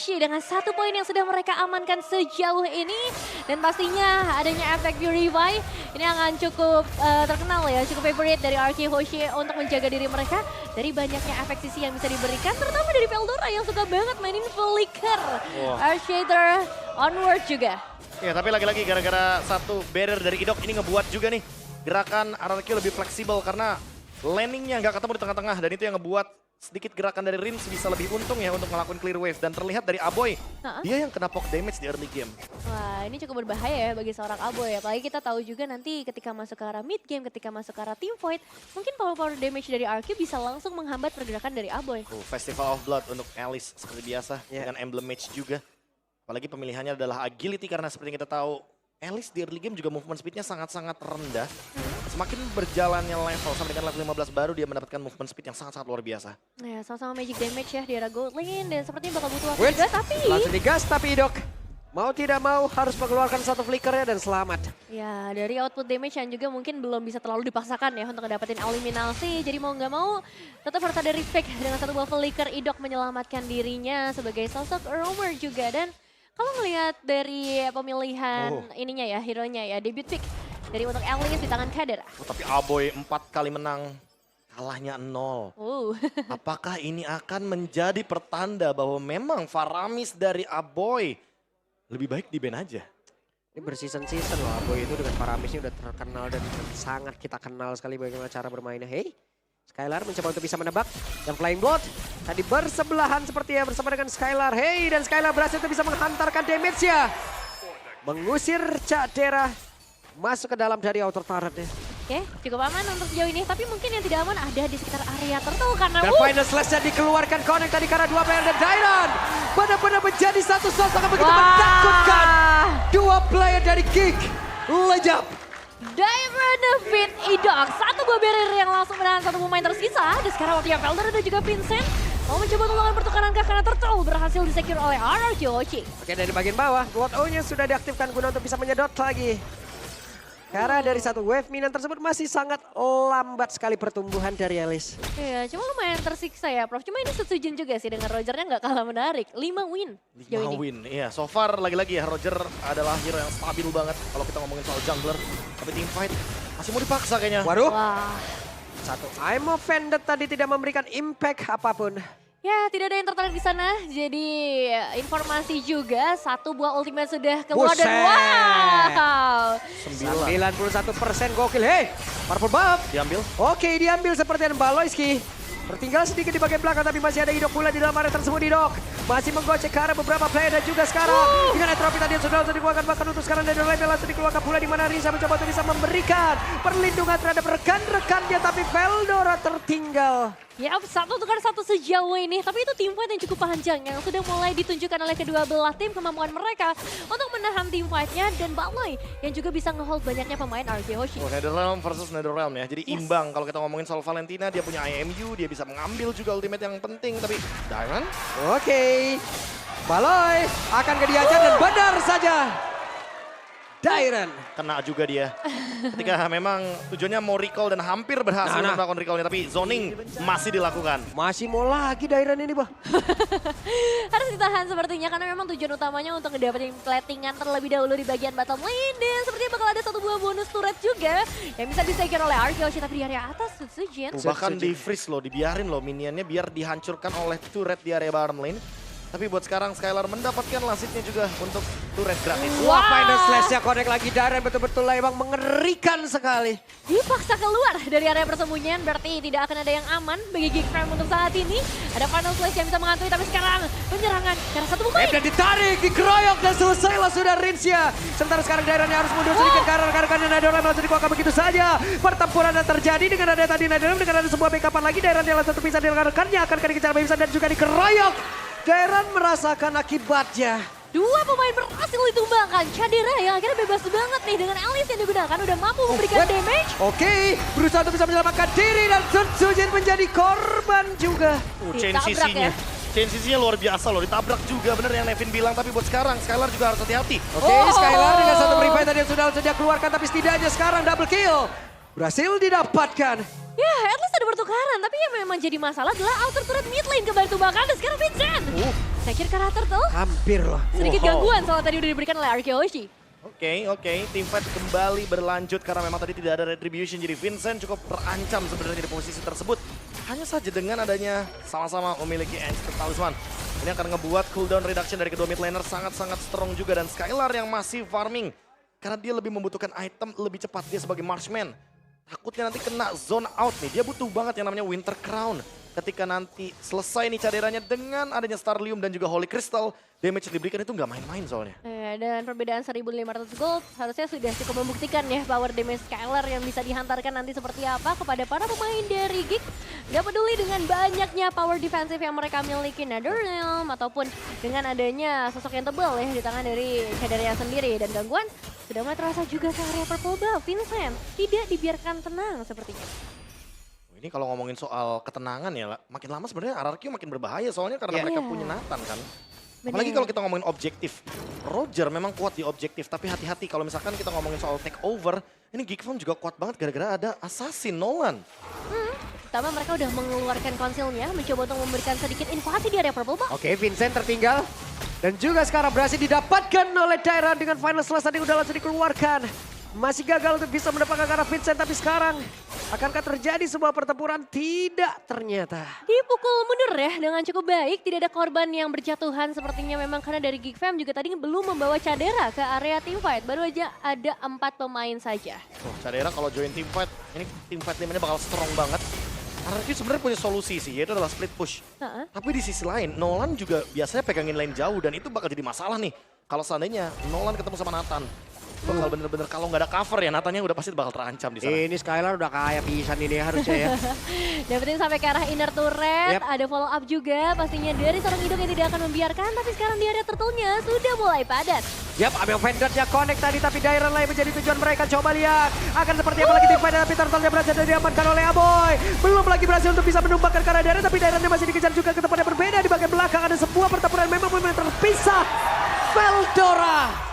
Hoshi dengan 1 poin yang sudah mereka amankan sejauh ini. Dan pastinya adanya efek Purify ini akan cukup terkenal ya, cukup favorite dari RK Hoshi untuk menjaga diri mereka dari banyaknya efek sisi yang bisa diberikan, terutama dari Veldora yang suka banget mainin Flicker. Earthshaker onward juga. Ya tapi lagi-lagi gara-gara satu barrier dari Idok ini ngebuat juga nih gerakan RRQ lebih fleksibel karena landingnya nggak ketemu di tengah-tengah dan itu yang ngebuat sedikit gerakan dari Rims bisa lebih untung ya untuk ngelakuin clear wave. Dan terlihat dari Aboy, dia yang kena poke damage di early game. Wah, ini cukup berbahaya ya bagi seorang Aboy. Apalagi kita tahu juga nanti ketika masuk ke arah mid game, ketika masuk ke arah team fight, mungkin power damage dari RQ bisa langsung menghambat pergerakan dari Aboy. Festival of Blood untuk Alice seperti biasa dengan emblem match juga. Apalagi pemilihannya adalah agility karena seperti yang kita tahu, Alice di early game juga movement speednya sangat-sangat rendah. Semakin berjalannya level sampai dengan level 15 baru dia mendapatkan movement speed yang sangat-sangat luar biasa. Ya, sama-sama magic damage ya di era gold lane dan sepertinya bakal butuh waktu juga tapi... Langsung digas tapi Idok mau tidak mau harus mengeluarkan satu flickernya dan selamat. Ya, dari output damage yang juga mungkin belum bisa terlalu dipaksakan ya untuk dapetin eliminasi. Jadi mau nggak mau tetap harus ada respect dengan satu buah flicker. Idok menyelamatkan dirinya sebagai sosok roamer juga. Dan kalau ngelihat dari pemilihan ininya ya, hero-nya ya, debut pick dari untuk Alice di tangan Kader. Tapi Aboy 4 kali menang, kalahnya 0. Apakah ini akan menjadi pertanda bahwa memang Faramis dari Aboy lebih baik di-ban aja? Ini berseason-season loh, Aboy itu dengan Faramis ini udah terkenal dan sangat kita kenal sekali bagaimana cara bermainnya. Hey, Skylar mencoba untuk bisa menebak. Dan Flying Blood tadi bersebelahan seperti ya bersama dengan Skylar. Hey, dan Skylar berhasil untuk bisa menghantarkan damage-nya. Mengusir Cak Dera masuk ke dalam dari outer turret ya. Oke, cukup aman untuk sejauh ini. Tapi mungkin yang tidak aman ada di sekitar area turtle karena... Dan final slash-nya dikeluarkan Connect tadi karena 2 player dan Dairon. Benar-benar menjadi satu sosok yang begitu menakutkan. 2 player dari Geek lejap. Dairon defeat Idok. 1 buah barrier yang langsung menahan 1 pemain tersisa. Dan sekarang waktunya Veldora dan juga Vincent mau mencoba untuk melakukan pertukaran karena turtle berhasil disecure oleh RRQ Hoshi. Oke, dari bagian bawah, World O-nya sudah diaktifkan guna untuk bisa menyedot lagi. Karena dari satu wave minion tersebut masih sangat lambat sekali pertumbuhan dari Alice. Iya, cuma lumayan tersiksa ya Prof. Cuma ini setuju juga sih dengan Rogernya nggak kalah menarik. 5 win sejauh 5 ini. win, iya. So far lagi-lagi ya Roger adalah hero yang stabil banget kalau kita ngomongin soal jungler. Tapi team fight masih mau dipaksa kayaknya. Waduh, Wah. satu I'm offended tadi tidak memberikan impact apapun. Ya, tidak ada yang tertarik di sana. Jadi informasi juga 1 buah ultimate sudah keluar dan wow. 91% gokil. Hey, Purple Buff. Diambil. Oke, diambil seperti Baloyski. Tertinggal sedikit di bagian belakang tapi masih ada Idok pula di dalam area tersebut. Idok masih menggocek ke arah beberapa player dan juga sekarang dengan Entropy tadi yang sudah langsung dikeluarkan, bahkan untuk sekarang dari Rebel langsung dikeluarkan pula di mana Rinsa mencoba untuk bisa memberikan perlindungan terhadap rekan-rekannya tapi Veldora tertinggal. Ya, 1 tukar 1 sejauh ini. Tapi itu team fight yang cukup panjang yang sudah mulai ditunjukkan oleh kedua belah tim kemampuan mereka untuk menahan team fight-nya dan Baloi yang juga bisa ngehold banyaknya pemain RK Hoshi. Netherrealm versus Netherrealm ya. Jadi imbang kalau kita ngomongin soal Valentina, dia punya IMU, dia bisa mengambil juga ultimate yang penting. Tapi Dairon? Oke, Baloi akan dihajar dan benar saja. Dairon Kena juga dia. Ketika memang tujuannya mau recall dan hampir berhasil melakukan recallnya. Tapi zoning masih dilakukan. masih mau lagi Dairon ini, Bah. Harus ditahan sepertinya karena memang tujuan utamanya untuk ngedapetin platingan terlebih dahulu di bagian bottom lane. Dan sepertinya bakal ada 1 buah bonus turret juga yang bisa disecure oleh RK Hoshi. Tapi di area atas, Sujian. Bahkan di freeze loh, dibiarin loh minionnya biar dihancurkan oleh turret di area bottom lane. Tapi buat sekarang Skylar mendapatkan lasitnya juga untuk turret gratis. Wah, final slash-nya connect lagi Dairon betul-betul lah emang mengerikan sekali. Dipaksa keluar dari area persembunyian, berarti tidak akan ada yang aman bagi Geek Prime untuk saat ini. Ada final slash yang bisa menghantui, tapi sekarang penyerangan karena 1 pemain. Dan ditarik, dikeroyok dan selesailah sudah Rinsya. Sementara sekarang Dairon harus mundur sedikit karena rekan-rekannya Netherrealm langsung dikuakkan begitu saja. Pertempuran yang terjadi dengan ada tadi Netherrealm, dengan ada sebuah backupan lagi. Dairon yang langsung terpisah dengan rekannya akan dikejar Babisan dan juga dikeroyok. Dairon merasakan akibatnya. 2 pemain berhasil ditumbangkan. Cadera yang akhirnya bebas banget nih dengan Alice yang digunakan udah mampu memberikan damage. Oke, berusaha untuk bisa menyelamatkan diri dan Sujin menjadi korban juga. Chain Ditabrak CC-nya. ya. Chain CC-nya luar biasa loh, ditabrak juga bener yang Nevin bilang. Tapi buat sekarang Skylar juga harus hati-hati. Oke, Skylar dengan 1 revive tadi yang sudah keluarkan tapi setidaknya sekarang double kill. Berhasil didapatkan. Ya, at least ada pertukaran. Tapi yang memang jadi masalah adalah outer turret mid lane kembali tumbangkan. Dan sekarang Vincent. Saya kira karakter tuh Hampir lah. sedikit gangguan soal tadi udah diberikan oleh Arkeoshi. Oke, teamfight kembali berlanjut karena memang tadi tidak ada retribution. Jadi Vincent cukup terancam sebenarnya di posisi tersebut. Hanya saja dengan adanya sama-sama memiliki Ancient Talisman. Ini akan ngebuat cooldown reduction dari kedua mid laner sangat-sangat strong juga. Dan Skylar yang masih farming. Karena dia lebih membutuhkan item lebih cepat. Dia sebagai marksman. Takutnya nanti kena zone out nih. Dia butuh banget yang namanya Winter Crown. Ketika nanti selesai nih caderannya dengan adanya Starlium dan juga Holy Crystal, damage yang diberikan itu nggak main-main soalnya. Dan perbedaan 1.500 gold harusnya sudah cukup membuktikan ya power damage Skylar yang bisa dihantarkan nanti seperti apa kepada para pemain dari Geek. Gak peduli dengan banyaknya power defensive yang mereka miliki, Netherrealm ataupun dengan adanya sosok yang tebal ya di tangan dari cadarnya sendiri. Dan gangguan sudah mulai terasa juga ke area purple buff. Vincent tidak dibiarkan tenang sepertinya. Ini kalau ngomongin soal ketenangan ya, makin lama sebenarnya RRQ makin berbahaya soalnya karena mereka punya Nathan kan. Apalagi kalau kita ngomongin objektif. Roger memang kuat di objektif, tapi hati-hati kalau misalkan kita ngomongin soal take over, ini Geekfam juga kuat banget gara-gara ada Assassin Nolan. Pertama mereka udah mengeluarkan konsilnya, mencoba untuk memberikan sedikit invasi di area purple buff. Oke, Vincent tertinggal. Dan juga sekarang berhasil didapatkan oleh Dairan dengan final slash tadi udah langsung dikeluarkan. Masih gagal untuk bisa mendapatkan ke arah Vincent, tapi sekarang akankah terjadi sebuah pertempuran? Tidak ternyata. Dipukul mundur ya dengan cukup baik, tidak ada korban yang berjatuhan sepertinya memang karena dari Geekfam juga tadi belum membawa Cadera ke area teamfight. Baru aja ada 4 pemain saja. Cadera kalau join teamfight, ini teamfight timnya bakal strong banget. RRQ sebenarnya punya solusi sih, yaitu adalah split push. Tapi di sisi lain, Nolan juga biasanya pegangin lane jauh dan itu bakal jadi masalah nih. Kalau seandainya Nolan ketemu sama Nathan. Bakal bener-bener kalau nggak ada cover ya Nathannya udah pasti bakal terancam di sana. Ini Skylar udah kayak pisan ini harusnya ya. Dapetin sampai ke arah inner turret, ada follow up juga pastinya dari seorang Idok yang tidak akan membiarkan. Tapi sekarang di area turtle-nya sudah mulai padat. Yap, ambil Vanguard-nya connect tadi tapi Dairan lain menjadi tujuan mereka. Coba lihat akan seperti apa lagi tim fight tapi turtle-nya berhasil diamankan oleh Aboy. Belum lagi berhasil untuk bisa menumbangkan ke arah Dairan tapi Dairan-nya masih dikejar juga ke tempat yang berbeda. Di bagian belakang ada sebuah pertempuran memang terpisah. Veldora.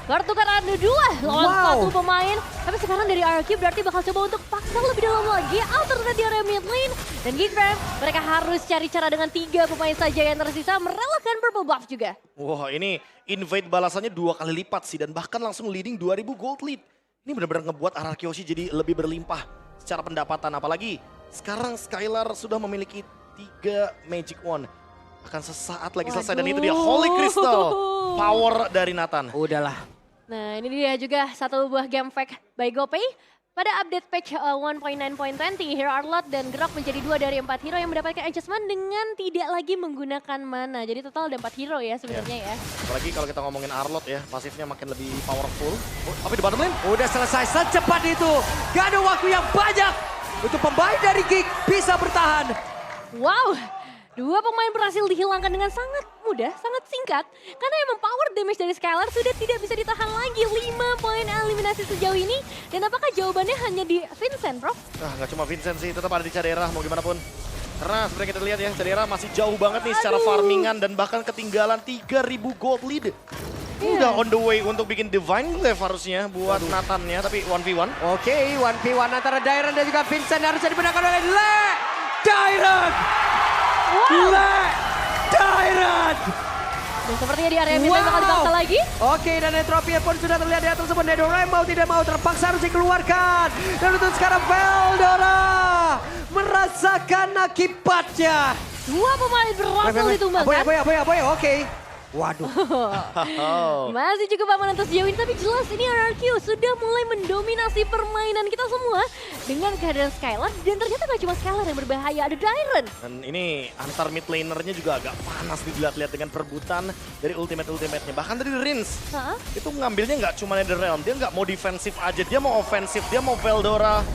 Pertukaran dua lawan 1 pemain. Tapi sekarang dari RRQ berarti bakal coba untuk paksa lebih dalam lagi. Outer di area mid lane. Dan Geekfam mereka harus cari cara dengan 3 pemain saja yang tersisa. Merelakan purple buff juga. Wah ini invade balasannya 2 kali lipat sih. Dan bahkan langsung leading 2000 gold lead. Ini benar-benar ngebuat RRQ jadi lebih berlimpah secara pendapatan. Apalagi sekarang Skylar sudah memiliki 3 Magic Wand. Akan sesaat lagi selesai dan itu dia Holy Crystal. Power dari Nathan. Udahlah. Nah ini dia juga satu buah game fact by GoPay. Pada update patch 1.9.20, Hero Arlott dan Grok menjadi 2 dari 4 hero yang mendapatkan adjustment dengan tidak lagi menggunakan mana. Jadi total ada 4 hero ya sebenarnya ya. Apalagi kalau kita ngomongin Arlott ya, pasifnya makin lebih powerful. Tapi di bottom lane, Udah selesai secepat itu. Gak ada waktu yang banyak untuk pemain dari Geek bisa bertahan. Wow, 2 pemain berhasil dihilangkan dengan sangat mudah, sangat singkat. Karena emang power damage dari Skylar sudah tidak bisa ditahan lagi. 5 poin eliminasi sejauh ini. Dan apakah jawabannya hanya di Vincent, bro? nah nggak cuma Vincent sih, tetap ada di Cadera mau gimana pun. Karena sebenarnya kita lihat ya, Cadera masih jauh banget nih secara farmingan dan bahkan ketinggalan 3000 gold lead. Udah on the way untuk bikin Divine Glaive harusnya buat Nathan-nya, tapi 1v1. Oke, 1v1 antara Dairan dan juga Vincent harusnya dimenangkan oleh Dairan. Dairan. Dan sepertinya di area mid lane bakal dipaksa lagi. Oke, dan Entropia pun sudah terlihat di atas tersebut. Netherrealm mau tidak mau terpaksa harus dikeluarkan. Dan untuk sekarang Veldora merasakan akibatnya. 2 pemain berhasil ditumbangkan. Aboy, oke. Waduh. Masih cukup aman untuk sejauh ini, tapi jelas ini RRQ sudah mulai mendominasi permainan kita semua dengan kehadiran Skylar. Dan ternyata gak cuma Skylar yang berbahaya, ada Dairan. Dan ini antar mid lanernya juga agak panas dilihat-lihat dengan perebutan dari ultimate-ultimate-nya. Bahkan dari Rins, itu ngambilnya nggak cuma Netherrealm, dia nggak mau defensif aja, dia mau ofensif, dia mau Veldora.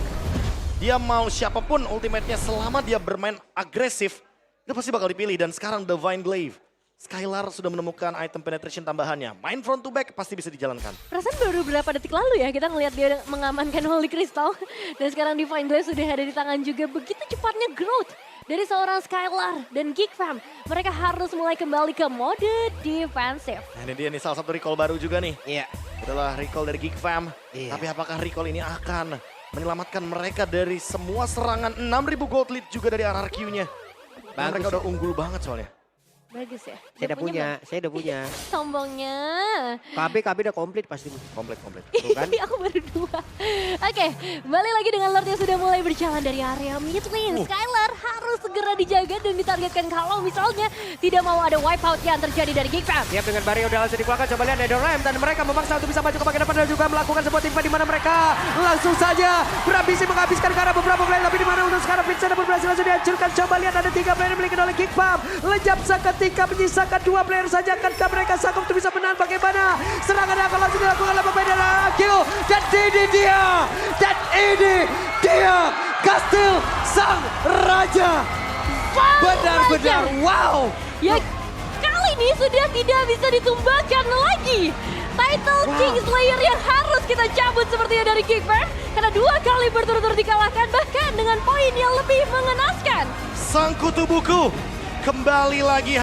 Dia mau siapapun ultimate-nya selama dia bermain agresif, itu pasti bakal dipilih. Dan sekarang Divine Glaive. Skylar sudah menemukan item penetration tambahannya. Main front to back pasti bisa dijalankan. Perasaan baru beberapa detik lalu ya kita ngelihat dia mengamankan Holy Crystal. Dan sekarang Divine Glaive sudah ada di tangan juga. Begitu cepatnya growth dari seorang Skylar dan Geekfam. Mereka harus mulai kembali ke mode defensif. Nah, ini dia nih salah satu recall baru juga nih. Iya. Itulah recall dari Geekfam. Iya. Tapi apakah recall ini akan menyelamatkan mereka dari semua serangan. 6.000 gold lead juga dari RRQ-nya. Bagus. Mereka udah unggul banget soalnya. Bagus ya. Saya udah punya. Sombongnya. KB udah komplit pasti. Komplit. Tuh kan? Aku baru 2. Oke, balik lagi dengan Lord yang sudah mulai berjalan dari area mid lane. Skylar harus segera dijaga dan ditargetkan kalau misalnya tidak mau ada wipeout yang terjadi dari Geekfam. Siap dengan Barry udah langsung dikeluarkan. Coba lihat Netherrealm dan mereka memaksa untuk bisa maju ke bagian depan dan juga melakukan sebuah tim fight di mana mereka langsung saja berambisi menghabiskan ke arah beberapa player. Tapi di mana untuk sekarang Vincent pun berhasil langsung dihancurkan. Coba lihat ada 3 player yang dimiliki oleh Geekfam. Lejap seketika menyisakan 2 player saja. Akankah mereka sanggup untuk bisa menang? Bagaimana serangan yang akan langsung dilakukan oleh pemain dari RRQ. Dan ini dia Kastil Sang Raja. Benar-benar wow. Ya kali ini sudah tidak bisa ditumbangkan lagi. Title Kingslayer yang harus kita cabut sepertinya dari Geekfam. Karena 2 kali berturut-turut dikalahkan bahkan dengan poin yang lebih mengenaskan. Sang kutu buku kembali lagi.